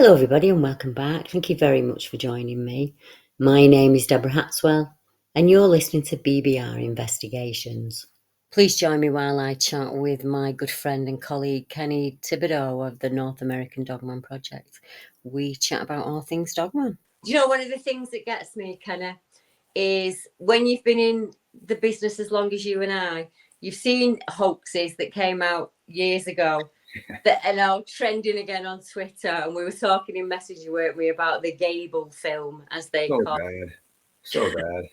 Hello, everybody, and welcome back. Thank you very much for joining me. My name is Deborah Hatswell, and you're listening to BBR Investigations. Please join me while I chat with my good friend and colleague Kenny Thibodeau of the North American Dogman Project. We chat about all things Dogman. You know, one of the things that gets me, Kenny, is when you've been in the business as long as you and I, you've seen hoaxes that came out years ago that are now trending again on Twitter. And we were talking in Messenger, weren't we, about the Gable film, as they call it. So bad.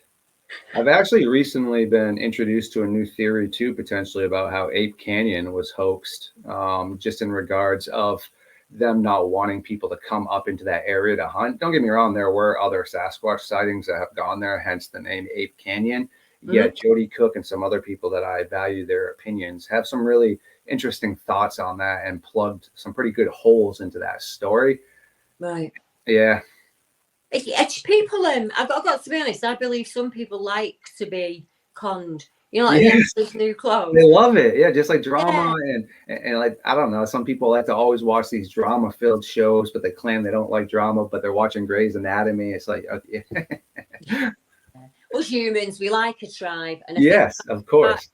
I've actually recently been introduced to a new theory too, potentially about how Ape Canyon was hoaxed, just in regards of them not wanting people to come up into that area to hunt. Don't get me wrong, there were other Sasquatch sightings that have gone there, hence the name Ape Canyon. Yet Jody Cook and some other people that I value their opinions have some really interesting thoughts on that and plugged some pretty good holes into that story. Right. Yeah. It's people, I've got to be honest, I believe some people like to be conned. You know, like the new clothes. They love it. Yeah, just like drama and like, I don't know, some people like to always watch these drama-filled shows, but they claim they don't like drama, but they're watching Grey's Anatomy. It's like, okay. Us humans, we like a tribe. And yes, of course.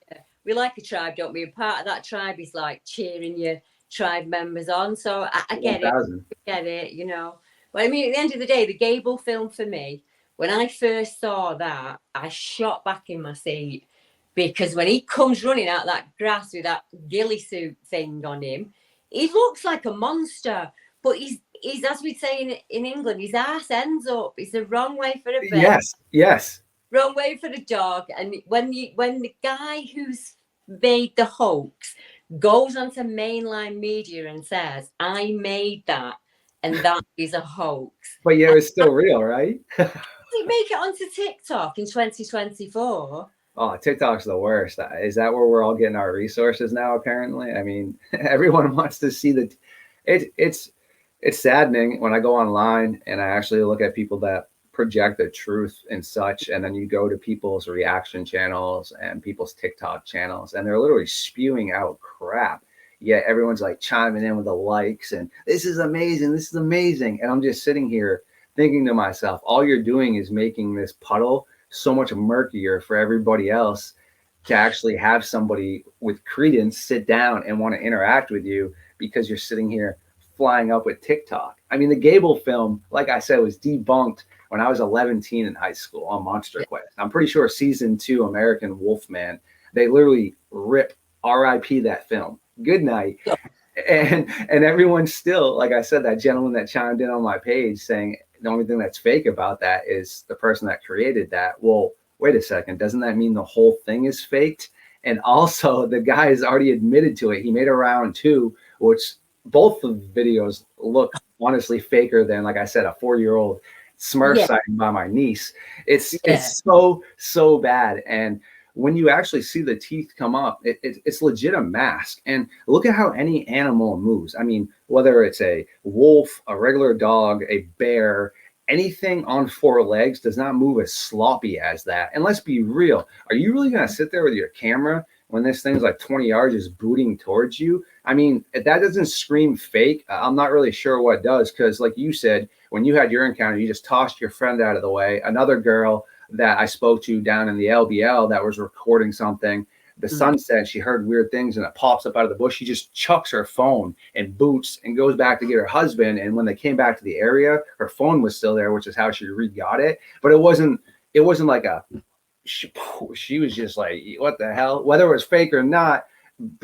We like a tribe, don't we? And part of that tribe is like cheering your tribe members on. So I get 1,000. it. I get it, you know. But I mean, at the end of the day, the Gable film for me, when I first saw that, I shot back in my seat because when he comes running out that grass with that ghillie suit thing on him, he looks like a monster. But he's as we say in England, his ass ends up. It's the wrong way for a bear. Yes. Wrong way for the dog. And when the guy who's made the hoax goes onto mainline media and says, "I made that," and that is a hoax. But yeah, it's still real, right? Did it make it onto TikTok in 2024? Oh, TikTok's the worst. Is that where we're all getting our resources now? Apparently, I mean, everyone wants to see it's saddening when I go online and I actually look at people that project the truth and such, and then you go to people's reaction channels and people's TikTok channels, and they're literally spewing out crap. Yet everyone's like chiming in with the likes and this is amazing. And I'm just sitting here thinking to myself, all you're doing is making this puddle so much murkier for everybody else to actually have somebody with credence sit down and want to interact with you because you're sitting here flying up with TikTok. I mean, the Gable film, like I said, was debunked when I was 11 in high school on Monster Quest. I'm pretty sure season 2 American Wolfman, they literally rip RIP that film. Good night. And everyone's still, like I said, that gentleman that chimed in on my page saying the only thing that's fake about that is the person that created that. Well, wait a second. Doesn't that mean the whole thing is faked? And also the guy has already admitted to it. He made a round 2, which both of the videos look honestly faker than, like I said, a 4-year-old Smurf sighting by my niece. It's so bad. And when you actually see the teeth come up, it's legit a mask. And look at how any animal moves. I mean, whether it's a wolf, a regular dog, a bear, anything on 4 legs does not move as sloppy as that. And let's be real. Are you really going to sit there with your camera when this thing's like 20 yards just booting towards you? I mean, if that doesn't scream fake, I'm not really sure what does. Because like you said, when you had your encounter, you just tossed your friend out of the way. Another girl that I spoke to down in the LBL that was recording something, the sunset, she heard weird things and it pops up out of the bush. She just chucks her phone and boots and goes back to get her husband. And when they came back to the area, her phone was still there, which is how she re-got it. But it wasn't like she was just like, what the hell? Whether it was fake or not,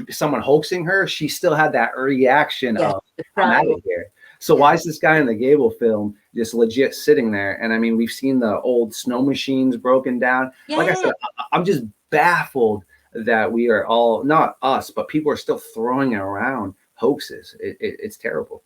someone hoaxing her, she still had that reaction of, I'm out of here. So why is this guy in the Gable film just legit sitting there? And I mean, we've seen the old snow machines broken down. Like I said, I'm just baffled that we are all, not us, but people are still throwing around hoaxes. It's terrible.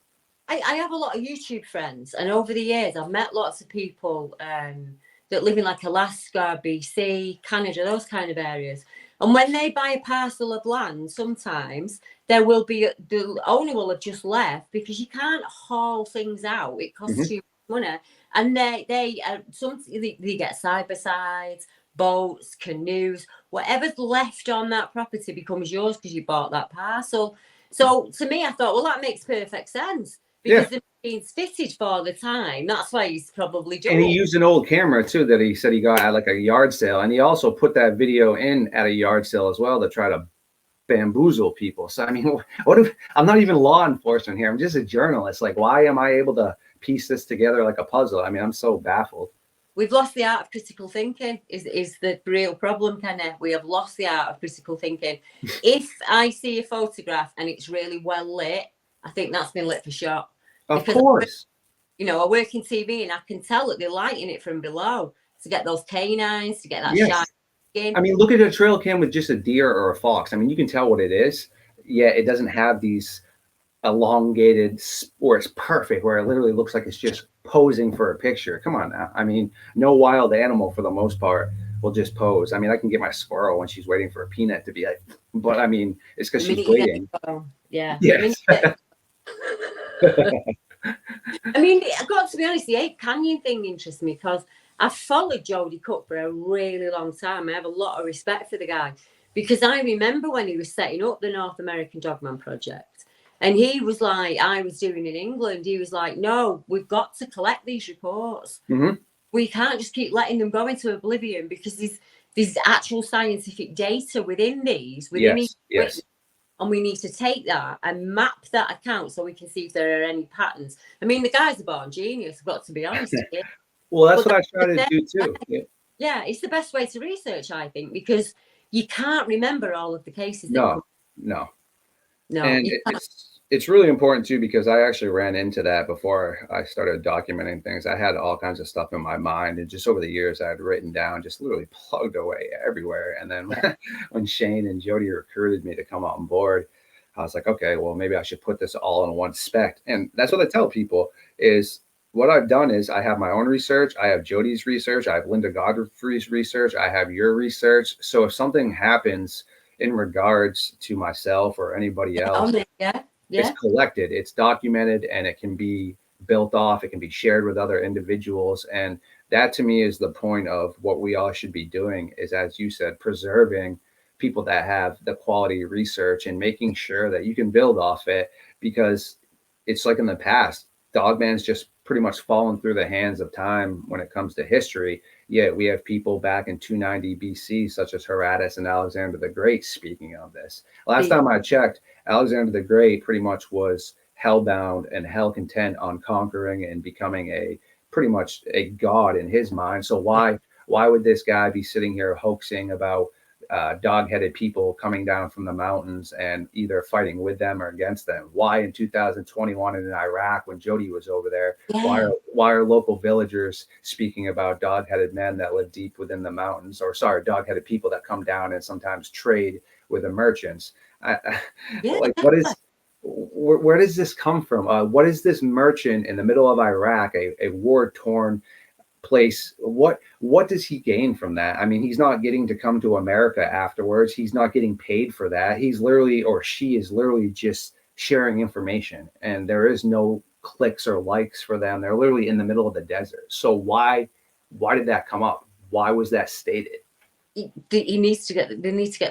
I have a lot of YouTube friends, and over the years, I've met lots of people that live in like Alaska, BC, Canada, those kind of areas. And when they buy a parcel of land, sometimes there will be, the owner will have just left because you can't haul things out. It costs you money. And they get side-by-sides, boats, canoes, whatever's left on that property becomes yours because you bought that parcel. So to me, I thought, well, that makes perfect sense. because the machine's fitted for the time. That's why he's probably done And he it. used an old camera too that he said he got at like a yard sale, and he also put that video in at a yard sale as well to try to bamboozle people. So I mean, what if I'm not even law enforcement here? I'm just a journalist. Like, why am I able to piece this together like a puzzle? I mean, I'm so baffled. We've lost the art of critical thinking is the real problem, Kenneth. We have lost the art of critical thinking. If I see a photograph and it's really well lit, I think that's been lit for shot. Of course. You know, I work in TV and I can tell that they're lighting it from below to get those canines, to get that shine skin. I mean, look at a trail cam with just a deer or a fox. I mean, you can tell what it is. Yeah, it doesn't have these elongated, where it's perfect, where it literally looks like it's just posing for a picture. Come on now. I mean, no wild animal for the most part will just pose. I mean, I can get my squirrel when she's waiting for a peanut to be like, but I mean, it's because she's waiting. Yeah. Yes. I mean, I've got to be honest, the Ape Canyon thing interests me because I've followed Jody Cook for a really long time. I have a lot of respect for the guy because I remember when he was setting up the North American Dogman project, and he was like, I was doing in England, he was like, no, we've got to collect these reports. Mm-hmm. We can't just keep letting them go into oblivion because there's actual scientific data within these, within each witness. And we need to take that and map that account so we can see if there are any patterns. I mean, the guy's a born genius, I've got to be honest with you. Well, that's what I try to do too. Yeah, it's the best way to research, I think, because you can't remember all of the cases. No. And it's really important too, because I actually ran into that before I started documenting things. I had all kinds of stuff in my mind, and just over the years I had written down, just literally plugged away everywhere. And then when Shane and Jody recruited me to come on board, I was like, okay, well, maybe I should put this all in one spec. And that's what I tell people is what I've done is I have my own research. I have Jody's research. I have Linda Godfrey's research. I have your research. So if something happens in regards to myself or anybody else, it's collected, it's documented, and it can be built off. It can be shared with other individuals. And that to me is the point of what we all should be doing is, as you said, preserving people that have the quality research and making sure that you can build off it, because it's like in the past, Dogman's just pretty much fallen through the hands of time when it comes to history. Yet we have people back in 290 BC, such as Herodotus and Alexander the Great, speaking of this. Last time I checked, Alexander the Great pretty much was hellbound and hell content on conquering and becoming pretty much a god in his mind. So why would this guy be sitting here hoaxing about dog-headed people coming down from the mountains and either fighting with them or against them? Why in 2021 in Iraq, when Jody was over there, why are local villagers speaking about dog-headed men that live deep within the mountains, or dog-headed people that come down and sometimes trade with the merchants? Like, where does this come from? What is this merchant in the middle of Iraq, a war-torn place? What does he gain from that? I mean, he's not getting to come to America afterwards. He's not getting paid for that. He's literally, or she is literally just sharing information, and there is no clicks or likes for them. They're literally in the middle of the desert. So why did that come up? Why was that stated? They need to get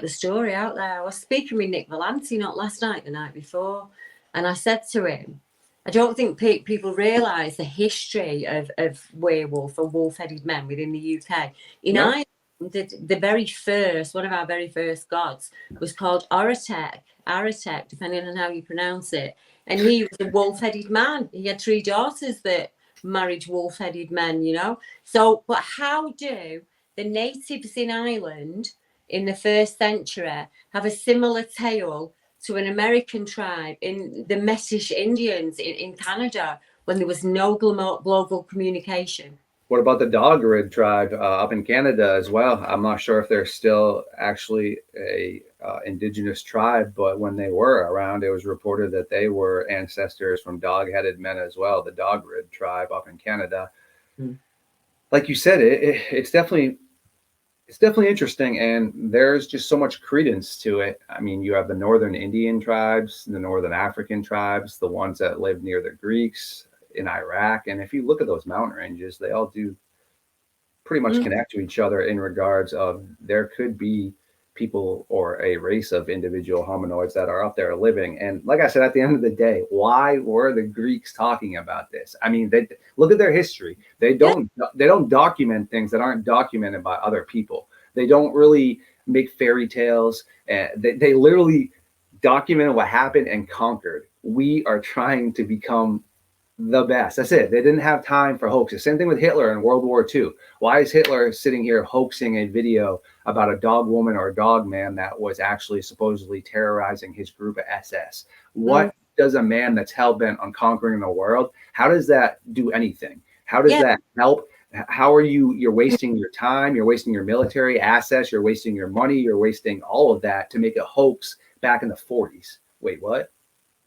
the story out there. I was speaking with Nick Valenti not last night, the night before, and I said to him, I don't think people realise the history of werewolf or wolf-headed men within the UK. In Ireland, the very first, one of our very first gods was called Aratek, depending on how you pronounce it. And he was a wolf-headed man. He had 3 daughters that married wolf-headed men, you know. So, but how do the natives in Ireland in the 1st century have a similar tale to an American tribe in the Métis Indians in Canada when there was no global communication? What about the Dogrid tribe up in Canada as well? I'm not sure if they're still actually a indigenous tribe, but when they were around, it was reported that they were ancestors from dog-headed men as well, the Dogrid tribe up in Canada. Like you said, it's definitely interesting, and there's just so much credence to it. I mean, you have the northern Indian tribes, the northern African tribes, the ones that live near the Greeks in Iraq. And if you look at those mountain ranges, they all do pretty much connect to each other in regards of there could be people or a race of individual hominoids that are up there living. And like I said, at the end of the day, why were the Greeks talking about this? I mean, they look at their history. They don't document things that aren't documented by other people. They don't really make fairy tales. They literally documented what happened and conquered. We are trying to become the best. That's it. They didn't have time for hoaxes. Same thing with Hitler in World War II. Why is Hitler sitting here hoaxing a video about a dog woman or a dog man that was actually supposedly terrorizing his group of SS? What does a man that's hell-bent on conquering the world, how does that do anything? How does that help? How are you're wasting your time, you're wasting your military assets, you're wasting your money, you're wasting all of that to make a hoax back in the 40s. Wait, what?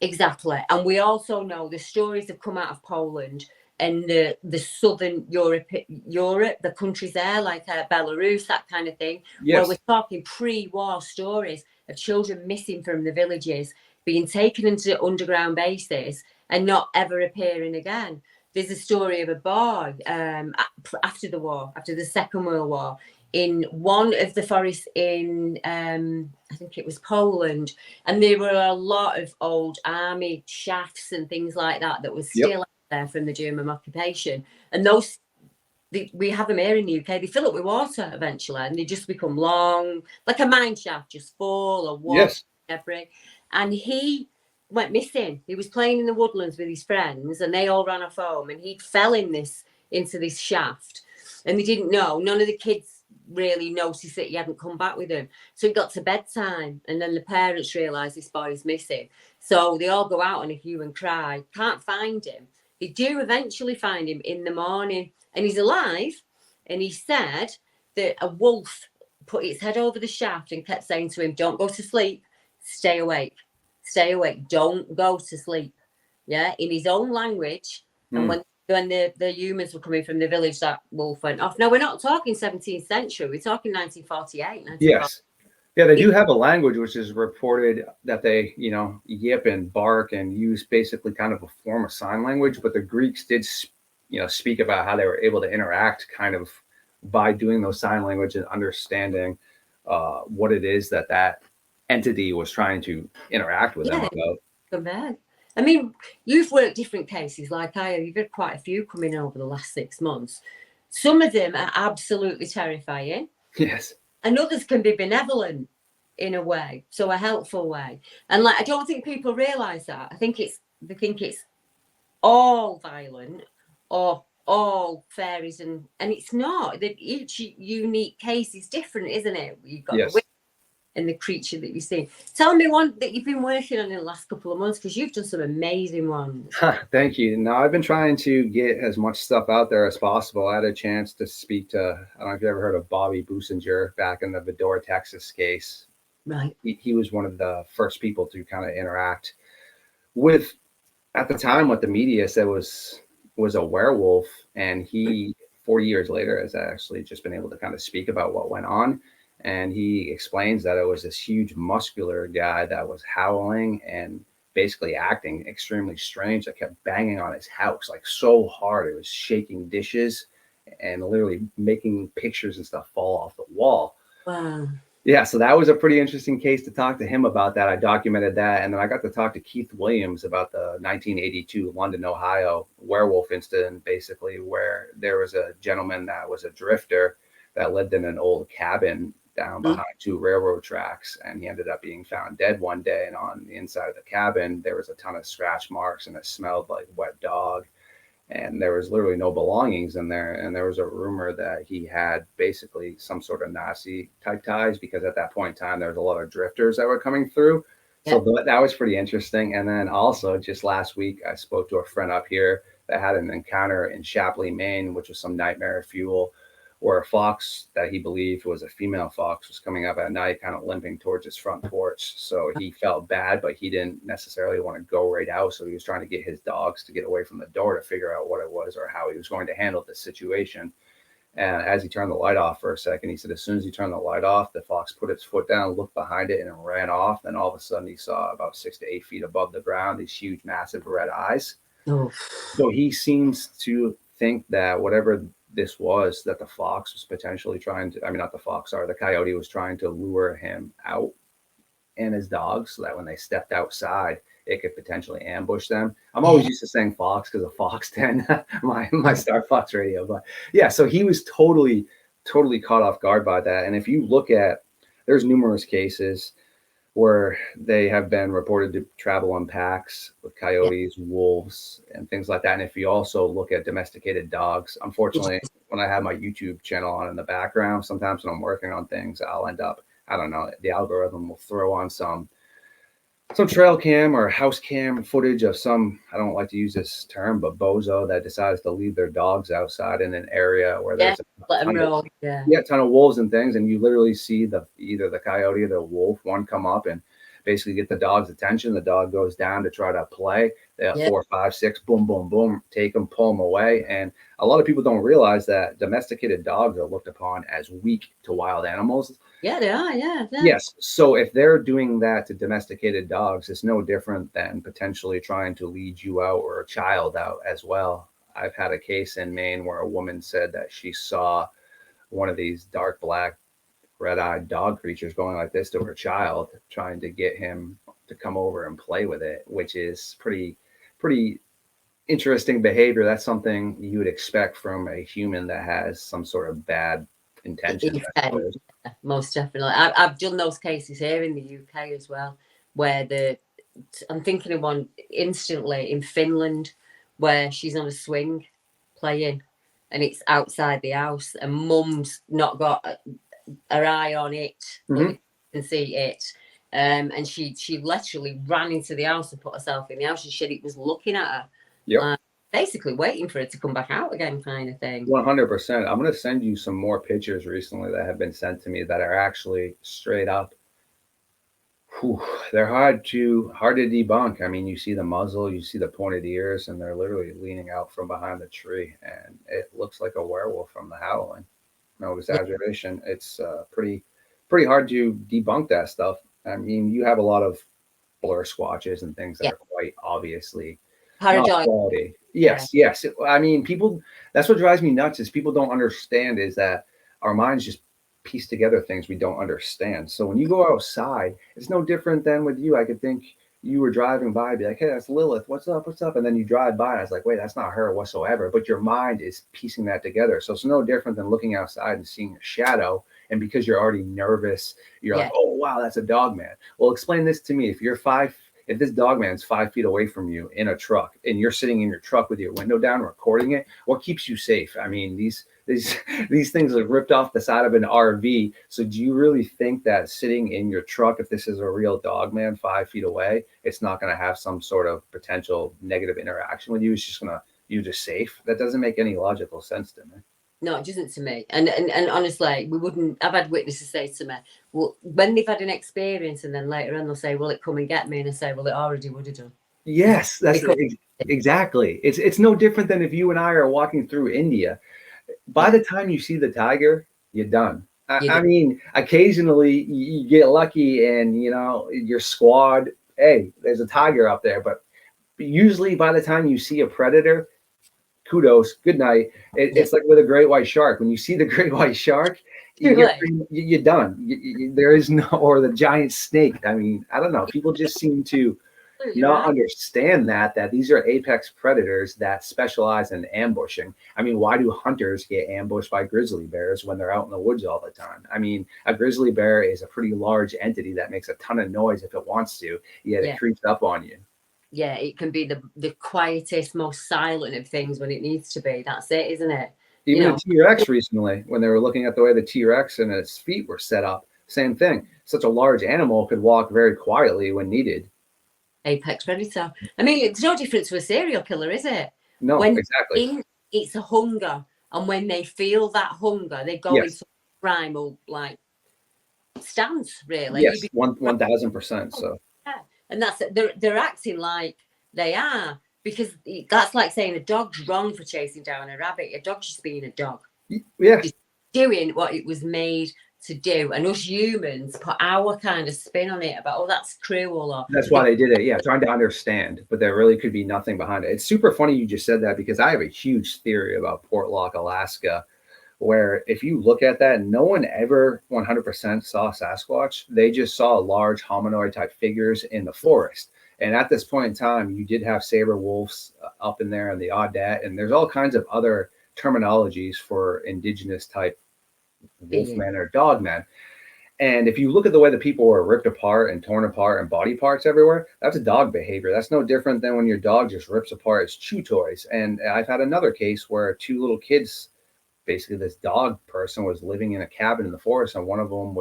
Exactly. And we also know the stories have come out of Poland and the southern Europe, the countries there, like Belarus, that kind of thing, where we're talking pre-war stories of children missing from the villages, being taken into underground bases and not ever appearing again. There's a story of a boy after the war, after the Second World War, in one of the forests in, I think it was Poland, and there were a lot of old army shafts and things like that that was still out there from the German occupation. And those, we have them here in the UK, they fill up with water eventually, and they just become long, like a mine shaft, just full of water. Debris. And he went missing. He was playing in the woodlands with his friends, and they all ran off home, and he fell into this shaft, and they didn't know. None of the kids really noticed that he hadn't come back with them. So it got to bedtime, and then the parents realised this boy is missing. So they all go out on a hue and cry, can't find him. They do eventually find him in the morning, and he's alive. And he said that a wolf put its head over the shaft and kept saying to him, "Don't go to sleep, stay awake, don't go to sleep." Yeah, in his own language. And when the humans were coming from the village, that wolf went off. Now, we're not talking 17th century. We're talking 1948. Yes. Yeah, they do have a language which is reported that they, yip and bark and use basically kind of a form of sign language. But the Greeks did, speak about how they were able to interact kind of by doing those sign language and understanding what it is that entity was trying to interact with them about. Go back. I mean, you've worked different cases like I have. You've had quite a few coming in over the last 6 months. Some of them are absolutely terrifying. Yes. And others can be benevolent in a way, so a helpful way. And I don't think people realise that. They think it's all violent or all fairies, and it's not. Each unique case is different, isn't it? You've got the and the creature that you see. Tell me one that you've been working on in the last couple of months, because you've done some amazing ones. Thank you. Now, I've been trying to get as much stuff out there as possible. I had a chance to speak to, I don't know if you've ever heard of Bobby Businger back in the Vidor, Texas case. Right. He was one of the first people to kind of interact with, at the time, what the media said was a werewolf. And he, 40 years later, has actually just been able to kind of speak about what went on. And he explains that it was this huge muscular guy that was howling and basically acting extremely strange, that kept banging on his house like so hard. It was shaking dishes and literally making pictures and stuff fall off the wall. Wow. Yeah, so that was a pretty interesting case to talk to him about that. I documented that. And then I got to talk to Keith Williams about the 1982 London, Ohio werewolf incident, basically, where there was a gentleman that was a drifter that lived in an old cabin down behind two railroad tracks, and he ended up being found dead one day. And on the inside of the cabin, there was a ton of scratch marks, and it smelled like wet dog. And there was literally no belongings in there. And there was a rumor that he had basically some sort of Nazi type ties, because at that point in time, there was a lot of drifters that were coming through. So that was pretty interesting. And then also just last week, I spoke to a friend up here that had an encounter in Shapley, Maine, which was some nightmare fuel, where a fox that he believed was a female fox was coming up at night, kind of limping towards his front porch. So he felt bad, but he didn't necessarily want to go right out. So he was trying to get his dogs to get away from the door to figure out what it was or how he was going to handle the situation. And as he turned the light off for a second, he said, as soon as he turned the light off, the fox put its foot down, looked behind it, and ran off. Then all of a sudden he saw about 6 to 8 feet above the ground these huge, massive red eyes. So he seems to think that whatever this was, that the fox was potentially trying to, I mean, not the fox, sorry, the coyote was trying to lure him out and his dogs so that when they stepped outside, it could potentially ambush them. I'm always used to saying fox because of Fox 10, my Starfox radio. But yeah, so he was totally caught off guard by that. And if you look at, there's numerous cases where they have been reported to travel in packs with coyotes, wolves, and things like that. And if you also look at domesticated dogs, unfortunately, when I have my YouTube channel on in the background, sometimes when I'm working on things, I'll end up, I don't know, the algorithm will throw on some trail cam or house cam footage of some, I don't like to use this term, but bozo that decides to leave their dogs outside in an area where there's let them roll. a ton of wolves and things, and you literally see either the coyote or the wolf, one come up and basically get the dog's attention. The dog goes down to try to play. They have 4, 5, 6, boom, boom, boom, take them, pull them away. And a lot of people don't realize that domesticated dogs are looked upon as weak to wild animals. Yeah, they are. Yeah. Yes. So if they're doing that to domesticated dogs, it's no different than potentially trying to lead you out or a child out as well. I've had a case in Maine where a woman said that she saw one of these dark black red-eyed dog creatures going like this to her child, trying to get him to come over and play with it, which is pretty interesting behavior. That's something you would expect from a human that has some sort of bad intention. Most definitely. I've done those cases here in the UK as well, where I'm thinking of one instantly in Finland where she's on a swing playing and it's outside the house and mum's not got her eye on it, but you can see it. And she literally ran into the house and put herself in the house. She said it was looking at her, basically waiting for her to come back out again, kind of thing. 100%. I'm going to send you some more pictures recently that have been sent to me that are actually straight up. They're hard to debunk. I mean, you see the muzzle, you see the pointed ears, and they're literally leaning out from behind the tree, and it looks like a werewolf from The Howling. No exaggeration. It's pretty hard to debunk that stuff. I mean, you have a lot of blur squatches and things that are quite obviously not quality. Yes. I mean, people, that's what drives me nuts is people don't understand is that our minds just piece together things we don't understand. So when you go outside, it's no different than with you. I could think you were driving by, be like, hey, that's Lilith. What's up? And then you drive by and I was like, wait, that's not her whatsoever. But your mind is piecing that together. So it's no different than looking outside and seeing a shadow. And because you're already nervous, you're like, oh, wow, that's a Dogman. Well, explain this to me. If this Dogman's 5 feet away from you in a truck and you're sitting in your truck with your window down recording it, what keeps you safe? I mean, these things are ripped off the side of an RV. So do you really think that sitting in your truck, if this is a real Dogman 5 feet away, it's not going to have some sort of potential negative interaction with you? It's just you're just safe? That doesn't make any logical sense to me. No, it doesn't to me. And honestly, I've had witnesses say to me, well, when they've had an experience and then later on they'll say, will it come and get me? And I say, well, it already would have done. Yes, that's exactly. It's no different than if you and I are walking through India. By the time you see the tiger, you're done. I mean, occasionally you get lucky and, your squad, hey, there's a tiger up there. But usually by the time you see a predator, kudos, good night. It's like with a great white shark. When you see the great white shark, you're done. There is no, or the giant snake. I mean, I don't know. People just seem to not understand that these are apex predators that specialize in ambushing. I mean, why do hunters get ambushed by grizzly bears when they're out in the woods all the time? I mean, a grizzly bear is a pretty large entity that makes a ton of noise if it wants to, yet it creeps up on you. Yeah, it can be the quietest, most silent of things when it needs to be. That's it, isn't it? Even the T-Rex recently, when they were looking at the way the T-Rex and its feet were set up, same thing. Such a large animal could walk very quietly when needed. Apex predator. I mean, it's no different to a serial killer, is it? No, exactly. It's a hunger. And when they feel that hunger, they go into primal, stance, really. Yes, 1,000%. So. And that's they're acting like they are, because that's like saying a dog's wrong for chasing down a rabbit. A dog's just being a dog. Yeah. Just doing what it was made to do, and us humans put our kind of spin on it about, oh, that's cruel, or That's why they did it. Yeah, trying to understand, but there really could be nothing behind it. It's super funny you just said that, because I have a huge theory about Portlock, Alaska, where if you look at that, no one ever 100% saw Sasquatch. They just saw large hominoid type figures in the forest. And at this point in time, you did have saber wolves up in there and the Audet, and there's all kinds of other terminologies for indigenous type wolfman or dogman. And if you look at the way that people were ripped apart and torn apart and body parts everywhere, that's a dog behavior. That's no different than when your dog just rips apart its chew toys. And I've had another case where two little kids, basically this dog person was living in a cabin in the forest, and one of them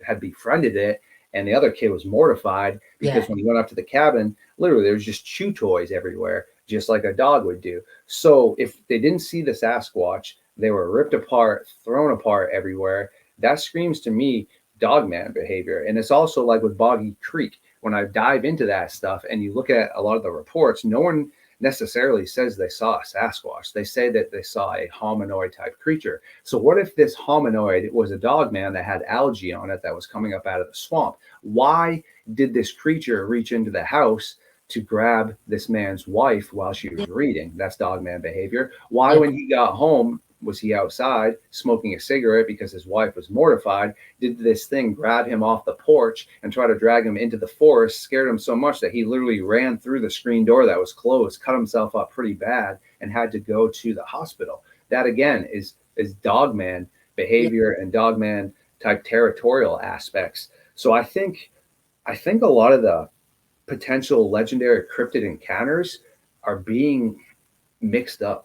had befriended it, and the other kid was mortified because when he went up to the cabin, literally there was just chew toys everywhere, just like a dog would do. So if they didn't see the Sasquatch, they were ripped apart, thrown apart everywhere. That screams to me dogman behavior. And it's also like with Boggy Creek, when I dive into that stuff and you look at a lot of the reports, no one necessarily says they saw a Sasquatch. They say that they saw a hominoid type creature. So what if this hominoid was a dogman that had algae on it that was coming up out of the swamp? Why did this creature reach into the house to grab this man's wife while she was reading? That's dogman behavior. Why, when he got home, was he outside smoking a cigarette because his wife was mortified? Did this thing grab him off the porch and try to drag him into the forest, scared him so much that he literally ran through the screen door that was closed, cut himself up pretty bad, and had to go to the hospital? That again is dogman behavior and dogman type territorial aspects. So I think a lot of the potential legendary cryptid encounters are being mixed up.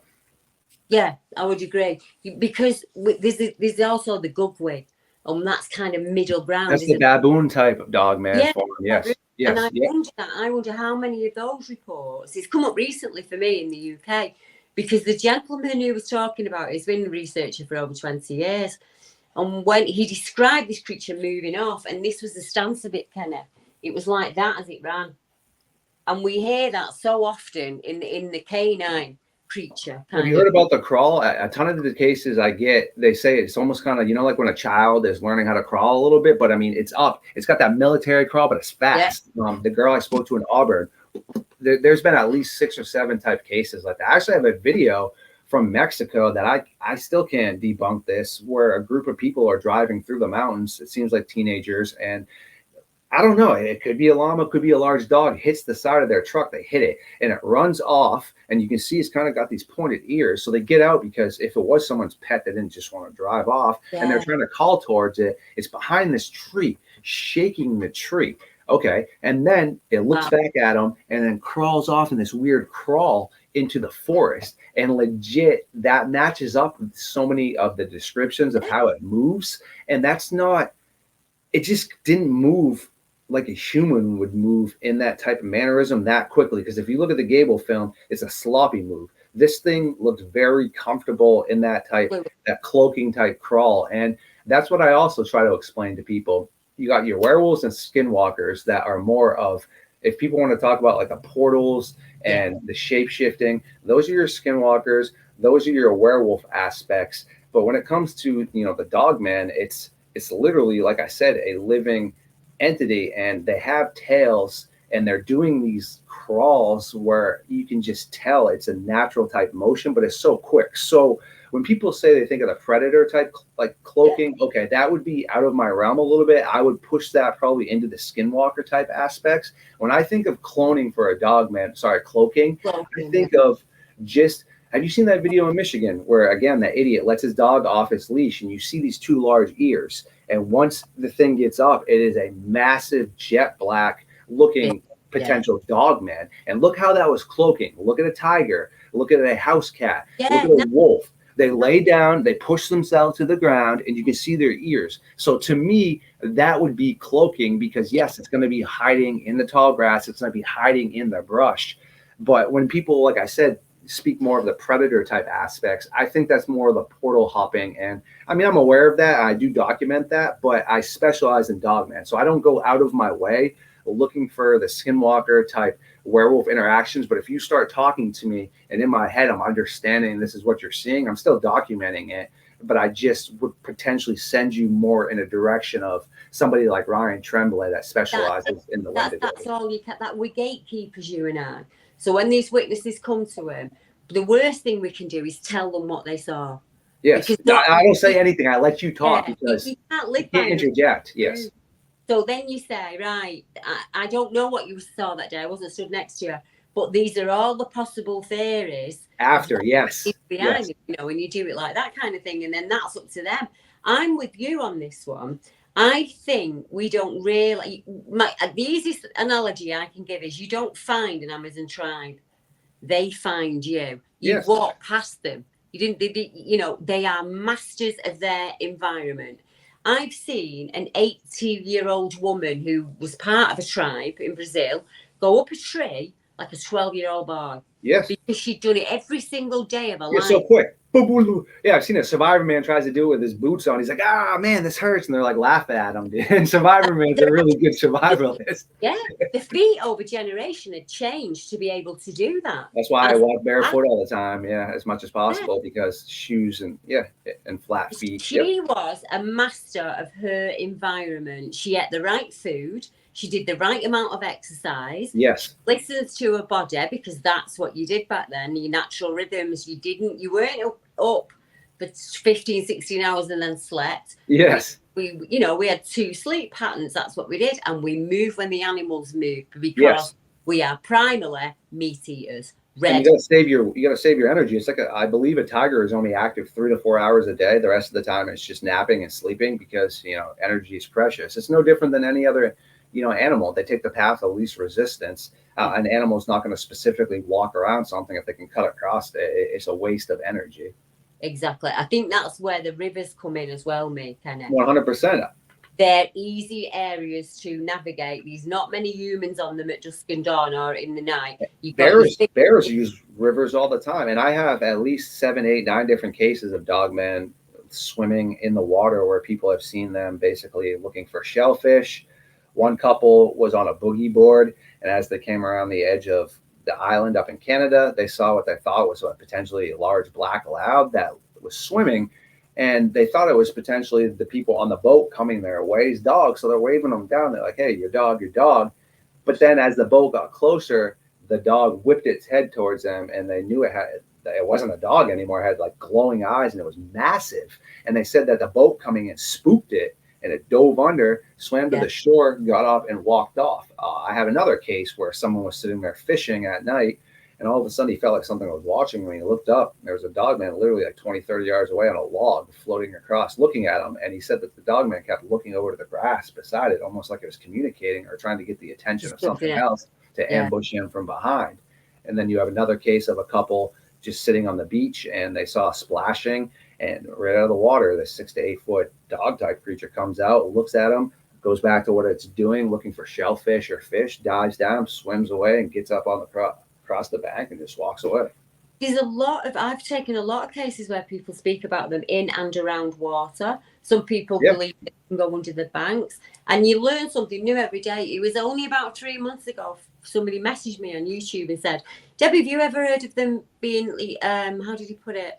Yeah, I would agree, because there's also the Gugwig, and that's kind of middle ground. That's the baboon type of dogman form. Yes. And I wonder how many of those reports, it's come up recently for me in the UK, because the gentleman who was talking about it has been a researcher for over 20 years. And when he described this creature moving off, and this was the stance of it, Kenneth, it was like that as it ran. And we hear that so often in the canine creature. Have you heard about the crawl? A ton of the cases I get, they say it's almost kind of, like when a child is learning how to crawl a little bit, but I mean, it's up. It's got that military crawl, but it's fast. Yeah. The girl I spoke to in Auburn, there's been at least 6 or 7 type cases like that. I actually have a video from Mexico that I still can't debunk this, where a group of people are driving through the mountains. It seems like teenagers, and I don't know. It could be a llama, could be a large dog, hits the side of their truck. They hit it and it runs off. And you can see it's kind of got these pointed ears. So they get out, because if it was someone's pet, they didn't just want to drive off. And they're trying to call towards it. It's behind this tree, shaking the tree. Okay. And then it looks back at them and then crawls off in this weird crawl into the forest. And legit, that matches up with so many of the descriptions of how it moves. And that's not, it just didn't move like a human would move in that type of mannerism that quickly. Because if you look at the Gable film, it's a sloppy move. This thing looked very comfortable in that cloaking type crawl. And that's what I also try to explain to people. You got your werewolves and skinwalkers that are more of, if people want to talk about like the portals and the shape shifting, those are your skinwalkers. Those are your werewolf aspects. But when it comes to, the dogman, it's literally, like I said, a living entity, and they have tails, and they're doing these crawls where you can just tell it's a natural type motion, but it's so quick. So when people say they think of the predator type, like cloaking, okay, that would be out of my realm a little bit. I would push that probably into the skinwalker type aspects. When I think of cloaking for a dogman, cloaking, I think of just, have you seen that video in Michigan where, again, that idiot lets his dog off his leash and you see these 2 large ears? And once the thing gets up, it is a massive jet black looking potential dogman. And look how that was cloaking. Look at a tiger. Look at a house cat. Look at a wolf. They lay down, they push themselves to the ground, and you can see their ears. So to me, that would be cloaking, because yes, it's going to be hiding in the tall grass. It's going to be hiding in the brush. But when people, like I said, speak more of the predator type aspects, I think that's more of the portal hopping. And I mean, I'm aware of that. I do document that, but I specialize in dogman. So I don't go out of my way looking for the skinwalker type werewolf interactions. But if you start talking to me and in my head, I'm understanding this is what you're seeing, I'm still documenting it but I just would potentially send you more in a direction of somebody like Ryan Tremblay that specializes in the Wendigo. That's all you can. That we gatekeepers, you and I. So when these witnesses come to him, the worst thing we can do is tell them what they saw. Yes, I don't say anything. I let you talk because you can't live you can't interject. Yes. So then you say, right, I don't know what you saw that day. I wasn't stood next to you, but these are all the possible theories. After, yes. Behind it, you know, and you do it like that kind of thing, and then that's up to them. I'm with you on this one. I think we don't really. The easiest analogy I can give is you don't find an Amazon tribe; they find you. You walk past them. You didn't. You know, they are masters of their environment. I've seen an 80-year-old woman who was part of a tribe in Brazil go up a tree like a 12-year-old boy. Yes. Because she'd done it every single day of her life. You're so quick. Yeah, I've seen a Survivor Man tries to do it with his boots on. He's like, man, this hurts. And they're like laughing at him. And Survivor Man's a really good survivalist. Yeah. The feet over generation had changed to be able to do that. That's why I walk barefoot all the time, as much as possible, because shoes and flat feet. She was a master of her environment. She ate the right food. She did the right amount of exercise. Yes. Listens to her body, because that's what you did back then. Your natural rhythms. You weren't up for 15, 16 hours and then slept. Yes. We had 2 sleep patterns. That's what we did. And we move when the animals move, because we are primarily meat eaters. And you gotta save your energy. It's like I believe a tiger is only active 3 to 4 hours a day. The rest of the time it's just napping and sleeping, because energy is precious. It's no different than any other animal. They take the path of least resistance. An animal's not going to specifically walk around something if they can cut across it. It's a waste of energy. Exactly. I think that's where the rivers come in as well, Kenneth. 100%. They're easy areas to navigate. There's not many humans on them at dusk and dawn or in the night. Bears use rivers all the time. And I have at least 7, 8, 9 different cases of dogmen swimming in the water where people have seen them basically looking for shellfish. One couple was on a boogie board, and as they came around the edge of the island up in Canada, they saw what they thought was a potentially large black loud that was swimming, and they thought it was potentially the people on the boat coming their way, dogs. So they're waving them down. They're like, "Hey, your dog, your dog." But then as the boat got closer, the dog whipped its head towards them, and they knew it wasn't a dog anymore. It had like glowing eyes, and it was massive. And they said that the boat coming in spooked it, and it dove under, swam to the shore, got up, and walked off. I have another case where someone was sitting there fishing at night, and all of a sudden he felt like something was watching him. He looked up, and there was a dogman literally like 20, 30 yards away on a log floating across, looking at him. And he said that the dogman kept looking over to the grass beside it, almost like it was communicating or trying to get the attention of something else to ambush him from behind. And then you have another case of a couple just sitting on the beach, and they saw splashing, and right out of the water, this 6 to 8 foot dog type creature comes out, looks at him, goes back to what it's doing, looking for shellfish or fish, dives down, swims away, and gets up on the across the bank and just walks away. I've taken a lot of cases where people speak about them in and around water. Some people believe they can go under the banks, and you learn something new every day. It was only about 3 months ago, somebody messaged me on YouTube and said, "Debbie, have you ever heard of them being, how did he put it?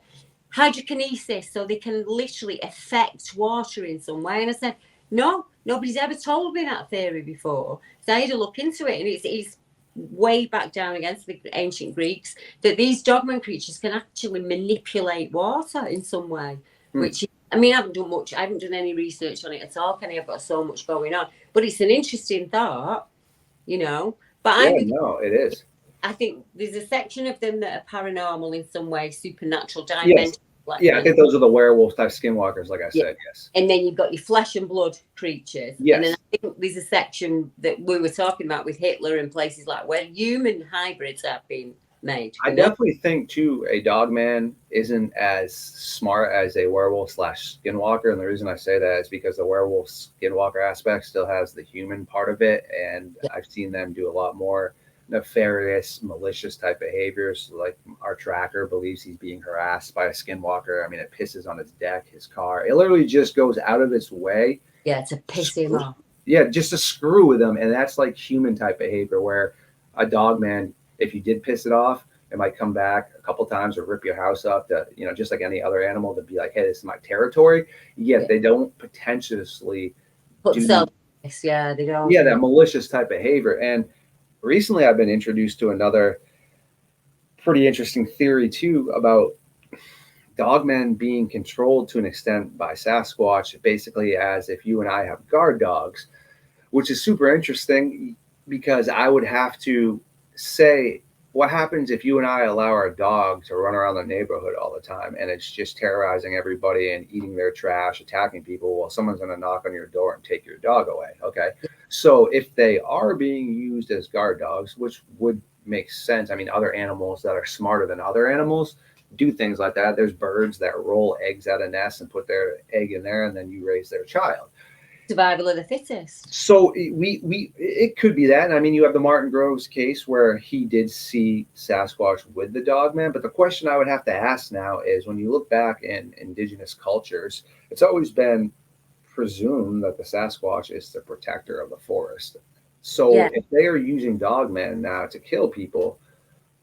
Hydrokinesis, so they can literally affect water in some way?" And I said, no, nobody's ever told me that theory before. So I had to look into it, and it's way back down against the ancient Greeks, that these dogman creatures can actually manipulate water in some way, which, I haven't done any research on it at all, Kenny. I've got so much going on, but it's an interesting thought, But it is. I think there's a section of them that are paranormal in some way, supernatural, dimensional. Yes. I think those are the werewolf type skinwalkers, like I said, yes. And then you've got your flesh and blood creatures. Yes. And then I think there's a section that we were talking about with Hitler and places like where human hybrids have been made. I definitely think, too, a dogman isn't as smart as a werewolf / skinwalker. And the reason I say that is because the werewolf skinwalker aspect still has the human part of it. And I've seen them do a lot more nefarious, malicious type behaviors. Like our tracker believes he's being harassed by a skinwalker. It pisses on his deck, his car. It literally just goes out of its way. Yeah, to piss him off. Yeah, just to screw with him. And that's like human type behavior, where a dog man, if you did piss it off, It might come back a couple times or rip your house up to, just like any other animal, to be like, hey, this is my territory. Yet they don't potentially But do yeah, they don't. that malicious type behavior. And recently I've been introduced to another pretty interesting theory too about dogmen being controlled to an extent by Sasquatch, basically as if you and I have guard dogs, which is super interesting because I would have to say, what happens if you and I allow our dog to run around the neighborhood all the time and it's just terrorizing everybody and eating their trash, attacking people? Well, someone's going to knock on your door and take your dog away. Okay. So if they are being used as guard dogs, which would make sense. I mean, other animals that are smarter than other animals do things like that. There's birds that roll eggs out of nests and put their egg in there, and then you raise their child. Survival of the fittest. So it could be that. And I mean, you have the Martin Groves case where he did see Sasquatch with the Dogman. But the question I would have to ask now is, when you look back in indigenous cultures, it's always been presumed that the Sasquatch is the protector of the forest. So if they are using Dogman now to kill people,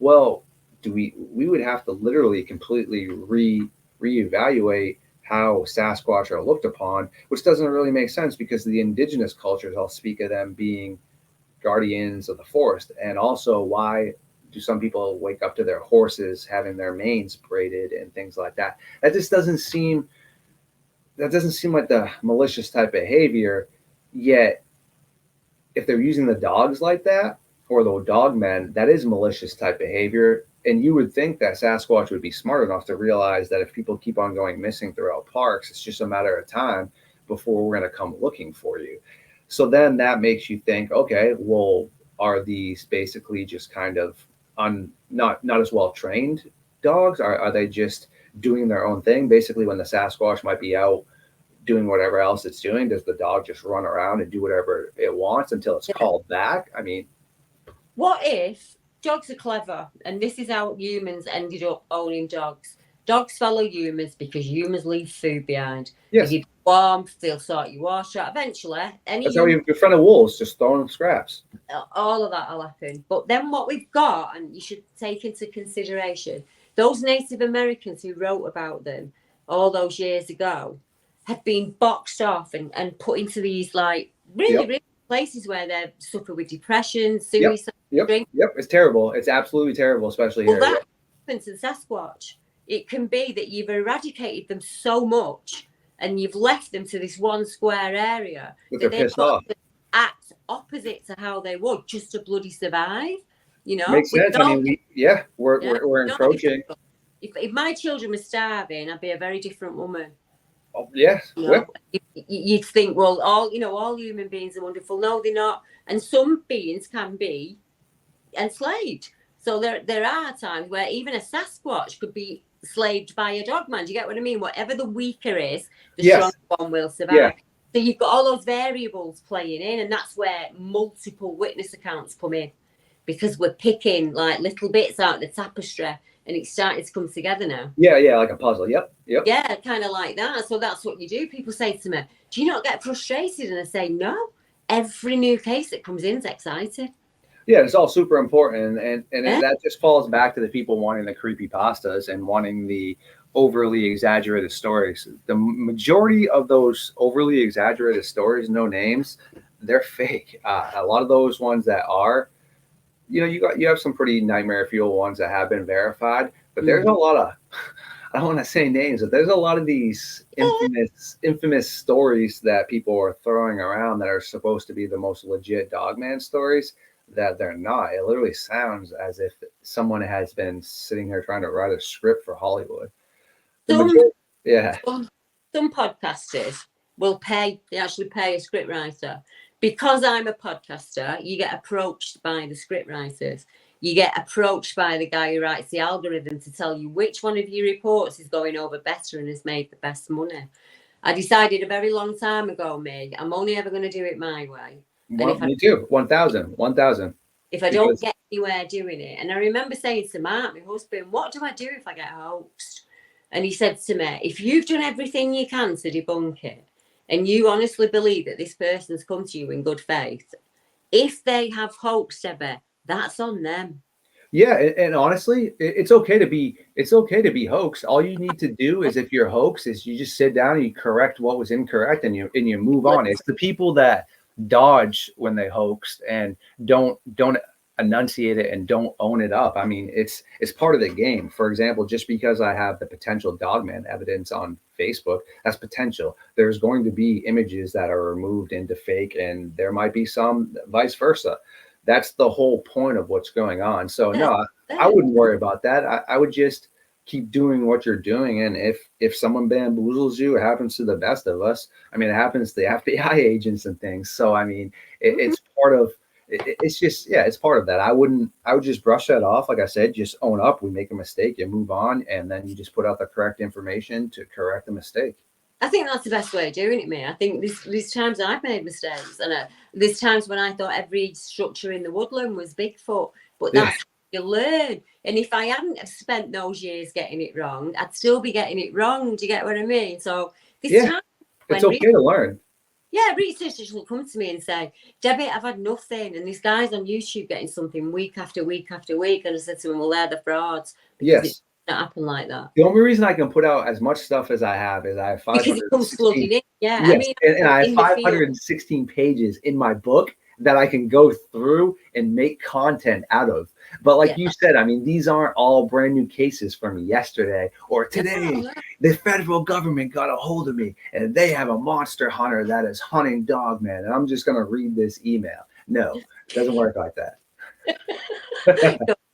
well, we would have to literally completely reevaluate how Sasquatch are looked upon, which doesn't really make sense because the indigenous cultures all speak of them being guardians of the forest. And also, why do some people wake up to their horses having their manes braided and things like that? That doesn't seem like the malicious type behavior. Yet if they're using the dogs like that, or the dogmen, that is malicious type behavior. And you would think that Sasquatch would be smart enough to realize that if people keep on going missing throughout parks, it's just a matter of time before we're going to come looking for you. So then that makes you think, okay, well, are these basically just kind of not as well trained dogs? Are they just doing their own thing? Basically, when the Sasquatch might be out doing whatever else it's doing, does the dog just run around and do whatever it wants until it's called back? I mean, what if dogs are clever, and this is how humans ended up owning dogs? Dogs follow humans because humans leave food behind. Yes. If you're warm, they'll sort your wash out. Eventually, that's how you're in front of wolves, just throwing scraps. All of that will happen. But then what we've got, and you should take into consideration, those Native Americans who wrote about them all those years ago have been boxed off and put into these like really places where they suffer with depression, suicide. Yep. It's terrible. It's absolutely terrible, especially here. That happens in Sasquatch. It can be that you've eradicated them so much and you've left them to this one square area that they're pissed off. Act opposite to how they would just to bloody survive. Makes sense. I mean, we're encroaching. If my children were starving, I'd be a very different woman. Oh, yes. You'd think, well, all human beings are wonderful. No, they're not. And some beings can be enslaved. So there are times where even a Sasquatch could be slaved by a dogman. Do you get what I mean? Whatever the weaker is, the stronger one will survive. Yeah. So you've got all those variables playing in, and that's where multiple witness accounts come in, because we're picking like little bits out of the tapestry. And it's starting to come together now. Yeah, like a puzzle. Yep. Yeah, kind of like that. So that's what you do. People say to me, do you not get frustrated? And I say, no. Every new case that comes in is exciting. Yeah, it's all super important. And that just falls back to the people wanting the creepypastas and wanting the overly exaggerated stories. The majority of those overly exaggerated stories, no names, they're fake. A lot of those ones that are, you have some pretty nightmare fuel ones that have been verified, but there's a lot of, I don't want to say names, but there's a lot of these infamous stories that people are throwing around that are supposed to be the most legit Dogman stories that they're not. It literally sounds as if someone has been sitting here trying to write a script for Hollywood. Some podcasters will pay, they actually pay a scriptwriter. Because I'm a podcaster, you get approached by the scriptwriters. You get approached by the guy who writes the algorithm to tell you which one of your reports is going over better and has made the best money. I decided a very long time ago, Meg, I'm only ever going to do it my way. Me too. 1,000. If I don't get anywhere doing it. And I remember saying to Mark, my husband, what do I do if I get hoaxed? And he said to me, if you've done everything you can to debunk it, and you honestly believe that this person's come to you in good faith, if they have hoaxed ever, that's on them. Yeah, and honestly, it's okay to be hoaxed. All you need to do is, if you're hoaxed, is you just sit down and you correct what was incorrect, and you move on. It's the people that dodge when they hoaxed and don't enunciate it and don't own it up. I mean, it's part of the game. For example, just because I have the potential Dogman evidence on Facebook, that's potential. There's going to be images that are removed into fake, and there might be some vice versa. That's the whole point of what's going on. So no, I wouldn't worry about that. I would just keep doing what you're doing. And if someone bamboozles you, it happens to the best of us. I mean, it happens to the FBI agents and things. So I mean, it's part of it's just, yeah, it's part of that. I would just brush that off. Like I said, just own up. We make a mistake, you move on, and then you just put out the correct information to correct the mistake. I think that's the best way of doing it, mate. I think there's times I've made mistakes, and there's times when I thought every structure in the woodland was Bigfoot, but that's how you learn. And if I hadn't have spent those years getting it wrong, I'd still be getting it wrong. Do you get what I mean? So this time, it's okay to learn. Yeah, researchers will come to me and say, Debbie, I've had nothing. And this guy's on YouTube getting something week after week after week. And I said to him, well, they're the frauds. Yes. Not happen like that. The only reason I can put out as much stuff as I have is I have 516. Yeah, yes, I mean, and I have 516 pages in my book that I can go through and make content out of. But like you said, I mean, these aren't all brand new cases from yesterday or today. The federal government got a hold of me and they have a monster hunter that is hunting Dogman, and I'm just going to read this email. No, it doesn't work like that.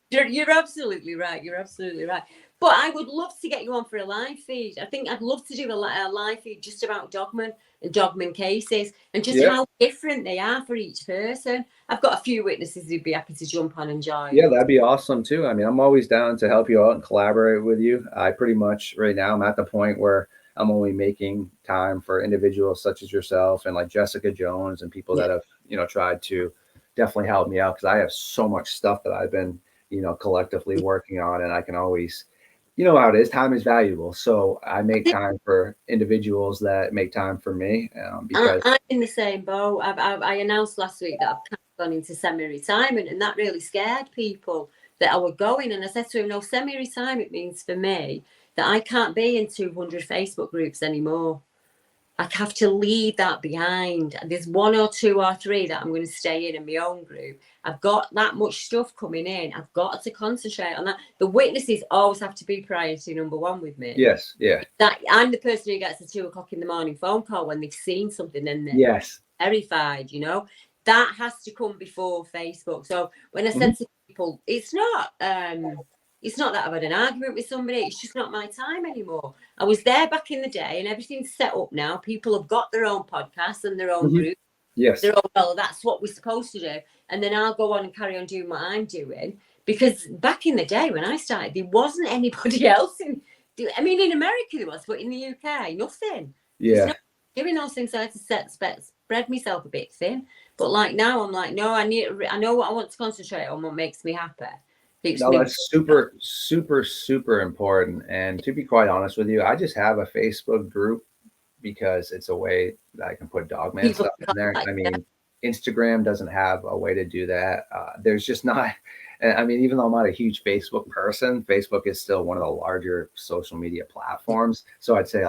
You're absolutely right. You're absolutely right. But I would love to get you on for a live feed. I think I'd love to do a live feed just about Dogman and Dogman cases and just how different they are for each person. I've got a few witnesses who'd be happy to jump on and join. Yeah, that'd be awesome too. I mean, I'm always down to help you out and collaborate with you. I pretty much right now I'm at the point where I'm only making time for individuals such as yourself and like Jessica Jones and people that have, tried to definitely help me out, because I have so much stuff that I've been, collectively working on, and I can always, you know how it is. Time is valuable. So I make time for individuals that make time for me. Because I'm in the same boat. I announced last week that I've kind of gone into semi-retirement, and that really scared people that I were going. And I said to him, no, semi-retirement means for me that I can't be in 200 Facebook groups anymore. I have to leave that behind. There's 1 or 2 or 3 that I'm going to stay in my own group. I've got that much stuff coming in. I've got to concentrate on that. The witnesses always have to be priority number 1 with me. Yes, yeah. That I'm the person who gets a 2 o'clock in the morning phone call when they've seen something and they're verified, That has to come before Facebook. So when I said to people, it's not that I've had an argument with somebody. It's just not my time anymore. I was there back in the day, and everything's set up now. People have got their own podcasts and their own group. Yes. They're all, well, that's what we're supposed to do. And then I'll go on and carry on doing what I'm doing. Because back in the day when I started, there wasn't anybody else. In America there was, but in the UK, nothing. Yeah. Doing those things, I had to spread myself a bit thin. But like now, I'm like, no, I know what I want to concentrate on, what makes me happy. No, that's super, super, super important. And to be quite honest with you, I just have a Facebook group because it's a way that I can put Dogman stuff in there. I mean, Instagram doesn't have a way to do that. There's just not. I mean, even though I'm not a huge Facebook person, Facebook is still one of the larger social media platforms. So I'd say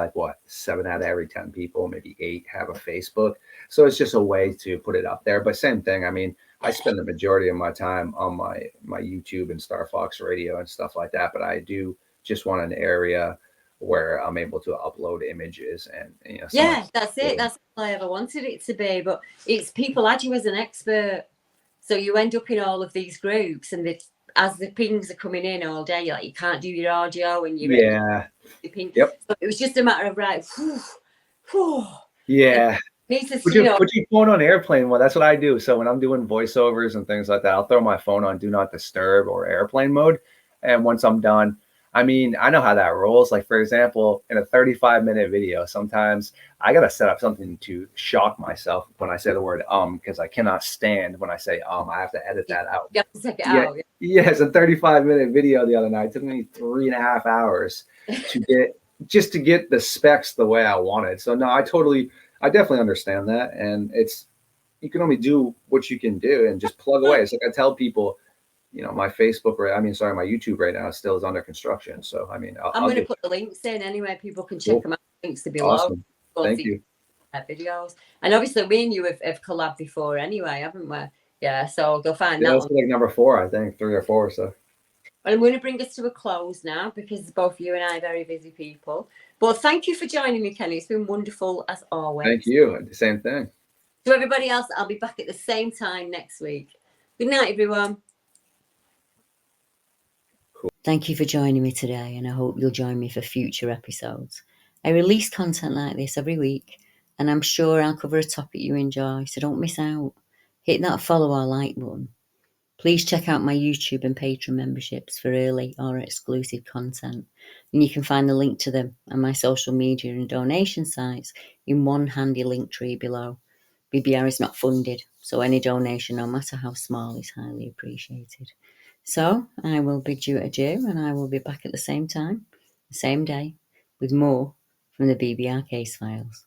7 out of every 10 people, maybe 8 have a Facebook. So it's just a way to put it up there. But same thing. I mean, I spend the majority of my time on my YouTube and Starfox radio and stuff like that. But I do just want an area where I'm able to upload images and that's it. That's all I ever wanted it to be. But it's people add you as an expert. So you end up in all of these groups, and as the pings are coming in all day, you're like, you can't do your audio and you're the ping. Yep. So it was just a matter of yeah. Put your phone on airplane. Well, that's what I do. So when I'm doing voiceovers and things like that, I'll throw my phone on do not disturb or airplane mode. And once I'm done, I mean, I know how that rolls. Like, for example, in a 35-minute video, sometimes I got to set up something to shock myself when I say the word because I cannot stand when I say I have to edit that out. You have to take it out. Yes, a 35-minute video the other night. It took me 3.5 hours to get the specs the way I wanted. So no, I definitely understand that. And you can only do what you can do and just plug away. It's like I tell people, my Facebook, my YouTube right now still is under construction. So, I mean, I'm I'll going to get put the links in anyway. People can check cool. them out. Links are below. Awesome. Thank you. Videos. And obviously, me and you have collabed before anyway, haven't we? Yeah, so go find Yeah, that that's one. like number 4, I think, 3 or 4. So, Well, I'm going to bring us to a close now because both you and I are very busy people. But thank you for joining me, Kenny. It's been wonderful as always. thank you. The same thing. To everybody else, I'll be back at the same time next week. Good night, everyone. Thank you for joining me today, and I hope you'll join me for future episodes. I release content like this every week, and I'm sure I'll cover a topic you enjoy, so don't miss out. Hit that follow or like button. Please check out my YouTube and Patreon memberships for early or exclusive content, and you can find the link to them and my social media and donation sites in one handy link tree below. BBR is not funded, so any donation, no matter how small, is highly appreciated. So I will bid you adieu, and I will be back at the same time, the same day, with more from the BBR Case Files.